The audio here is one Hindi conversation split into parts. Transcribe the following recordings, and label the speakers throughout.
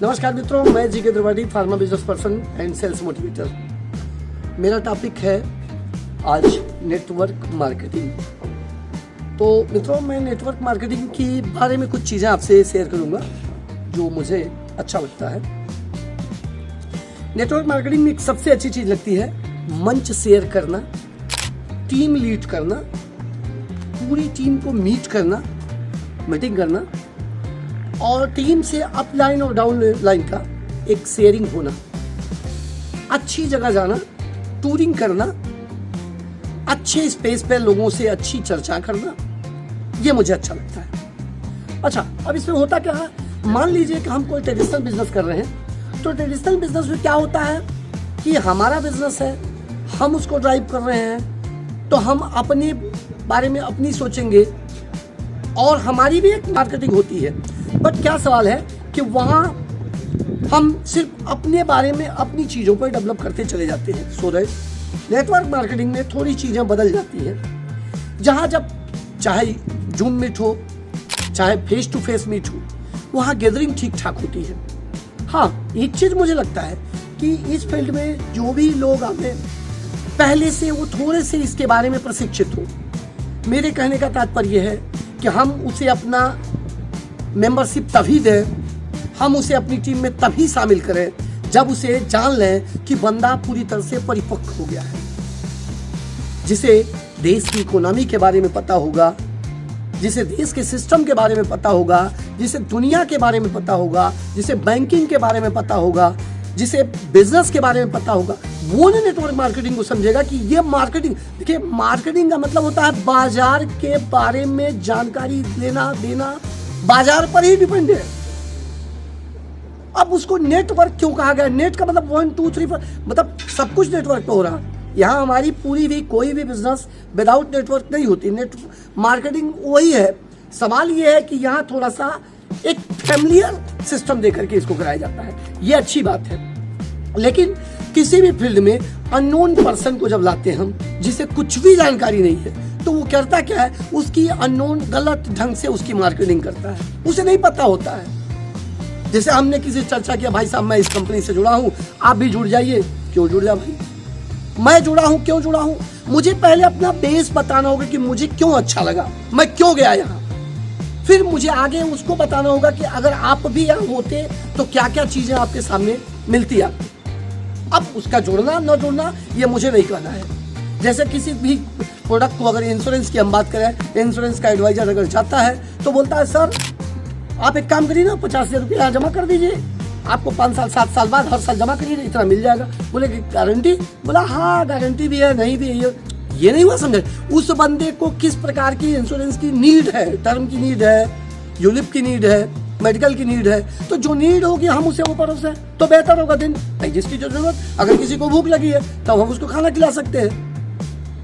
Speaker 1: नमस्कार मित्रों, मैं G K Tripathi, pharma business person and sales motivator. मेरा टॉपिक है आज नेटवर्क मार्केटिंग। तो मित्रों, मैं नेटवर्क मार्केटिंग के बारे में कुछ चीज़ें आपसे शेयर करूंगा जो मुझे अच्छा लगता है। नेटवर्क मार्केटिंग में एक सबसे अच्छी चीज़ लगती है मंच शेयर करना, टीम लीड करना, पूरी टीम को मीट करना, मीटिंग करना और टीम से अप लाइन और डाउन लाइन का एक शेयरिंग होना, अच्छी जगह जाना, टूरिंग करना, अच्छे स्पेस पे लोगों से अच्छी चर्चा करना, ये मुझे अच्छा लगता है। अच्छा, अब इसमें होता क्या है, मान लीजिए कि हम कोई ट्रेडिशनल बिजनेस कर रहे हैं, तो ट्रेडिशनल बिजनेस में क्या होता है कि हमारा बिजनेस है, हम उसको ड्राइव कर रहे हैं, तो हम अपने बारे में अपनी सोचेंगे और हमारी भी एक मार्केटिंग होती है। बट क्या सवाल है कि वहाँ हम सिर्फ अपने बारे में अपनी चीज़ों को डेवलप करते चले जाते हैं। सो दैट नेटवर्क मार्केटिंग में थोड़ी चीज़ें बदल जाती हैं, जहाँ जब चाहे जूम मीट हो, चाहे फेस टू फेस मीट हो, वहाँ गैदरिंग ठीक ठाक होती है। हाँ, एक चीज़ मुझे लगता है कि इस फील्ड में जो भी लोग आते पहले से वो थोड़े से इसके बारे में प्रशिक्षित हो। मेरे कहने का तात्पर्य है कि हम उसे अपना मेंबरशिप तभी दें, हम उसे अपनी टीम में तभी शामिल करें जब उसे जान लें कि बंदा पूरी तरह से परिपक्व हो गया है, जिसे देश की इकोनॉमी के बारे में पता होगा, जिसे देश के सिस्टम के बारे में पता होगा, जिसे दुनिया के बारे में पता होगा, जिसे बैंकिंग के बारे में पता होगा, जिसे बिजनेस के बारे में पता होगा। वो ने नेटवर्क मार्केटिंग को समझेगा कि ये मार्केटिंग, देखिए मार्केटिंग का मतलब होता है बाजार के बारे में जानकारी लेना देना, बाजार पर ही डिपेंड है। अब उसको नेटवर्क क्यों कहा गया? नेट का मतलब 1 2 3 4, मतलब सब कुछ नेटवर्क पे हो रहा है। यहाँ हमारी पूरी भी कोई भी बिजनेस विदाउट नेटवर्क नहीं होती। नेट मार्केटिंग वही है। सवाल ये है कि यहाँ थोड़ा सा एक फैमिलियर सिस्टम देकर के इसको कराया जाता है, ये अच्छी बात है। लेकिन किसी भी फील्ड में अननोन पर्सन को जब लाते हैं हम, जिसे कुछ भी जानकारी नहीं है, तो वो करता क्या है, उसकी अननोन गलत ढंग से उसकी मार्केटिंग करता है, उसे नहीं पता होता है। जैसे हमने किसी चर्चा किया, भाई साहब मैं इस कंपनी से जुड़ा हूँ, आप भी जुड़ जाइए। क्यों जुड़ जा भाई? मैं जुड़ा हूँ, क्यों जुड़ा हूँ? मुझे पहले अपना बेस बताना होगा कि मुझे क्यों अच्छा लगा, मैं क्यों गया यहाँ। फिर मुझे आगे उसको बताना होगा कि अगर आप भी यहाँ होते तो क्या क्या चीजें आपके सामने मिलती आपको। अब उसका जुड़ना न जुड़ना ये मुझे नहीं कहना है। जैसे किसी भी प्रोडक्ट को, अगर इंश्योरेंस की हम बात करें, इंश्योरेंस का एडवाइजर अगर जाता है तो बोलता है सर आप एक काम करिए ना, 50,000 रुपया जमा कर दीजिए, आपको 5 साल 7 साल बाद हर साल जमा करिए, इतना मिल जाएगा। बोले कि गारंटी? बोला हाँ गारंटी भी है, नहीं भी है। ये नहीं हुआ, समझे? उस बंदे को किस प्रकार की इंश्योरेंस की नीड है, टर्म की नीड है, यूलिप की नीड है, मेडिकल की नीड है। तो जो नीड होगी हम उसे ऊपर उसे तो बेहतर होगा दिन भाई, जिसकी जो जरूरत। अगर किसी को भूख लगी है तब हम उसको खाना खिला सकते हैं,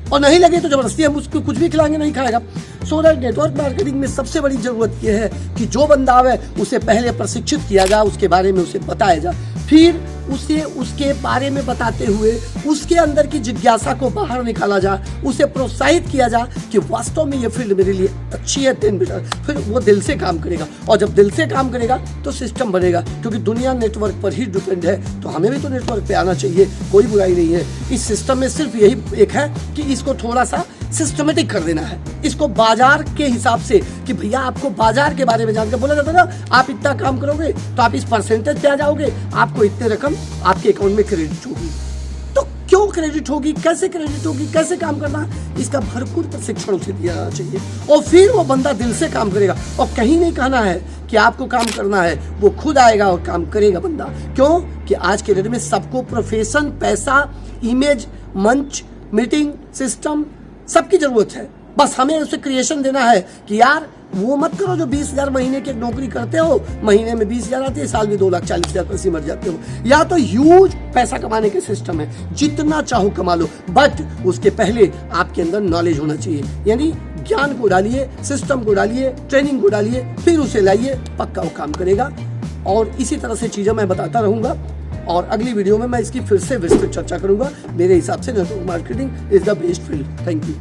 Speaker 1: और नहीं लगे तो जबरदस्ती हम उसको कुछ भी खिलाएंगे, नहीं खाएगा। सो दैट नेटवर्क मार्केटिंग में सबसे बड़ी जरूरत यह है कि जो बंदा आवे उसे पहले प्रशिक्षित किया जाए, उसके बारे में उसे बताया जाए, फिर उसे उसके बारे में बताते हुए उसके अंदर की जिज्ञासा को बाहर निकाला जाए, उसे प्रोत्साहित किया जाए कि वास्तव में ये फील्ड मेरे लिए अच्छी है। फिर वो दिल से काम करेगा, और जब दिल से काम करेगा तो सिस्टम बनेगा, क्योंकि दुनिया नेटवर्क पर ही डिपेंड है। तो हमें भी तो नेटवर्क पे आना चाहिए, कोई बुराई नहीं है। इस सिस्टम में सिर्फ यही एक है कि इसको थोड़ा सा सिस्टमेटिक कर देना है, इसको बाजार के हिसाब से, कि भैया आपको बाजार के बारे में जानकर बोला जाता है ना, आप इतना काम करोगे तो आप इस परसेंटेज पे आ जाओगे, आपको इतने रकम आपके अकाउंट में क्रेडिट होगी। तो क्यों क्रेडिट होगी, कैसे क्रेडिट होगी, कैसे काम करना, इसका भरपूर प्रशिक्षण उसे दिया जाना चाहिए, और फिर वो बंदा दिल से काम करेगा। और कहीं नहीं कहना है कि आपको काम करना है, वो खुद आएगा और काम करेगा बंदा। क्यों कि आज के डेट में सबको प्रोफेशन, पैसा, इमेज, मंच, मीटिंग, सिस्टम, सबकी जरूरत है। बस हमें उसे क्रिएशन देना है कि यार वो मत करो जो 20,000 महीने की नौकरी करते हो, महीने में 20,000 आती है, साल में 2,40,000 पैसे मर जाते हो। या तो ह्यूज पैसा कमाने के सिस्टम है, जितना चाहो कमा लो, बट उसके पहले आपके अंदर नॉलेज होना चाहिए। यानी ज्ञान को डालिए, सिस्टम को डालिए, ट्रेनिंग को डालिए, फिर उसे लाइए, पक्का वो काम करेगा। और इसी तरह से चीजें मैं बताता रहूंगा, और अगली वीडियो में मैं इसकी फिर से विस्तृत चर्चा करूंगा। मेरे हिसाब से network marketing is the best field. Thank you.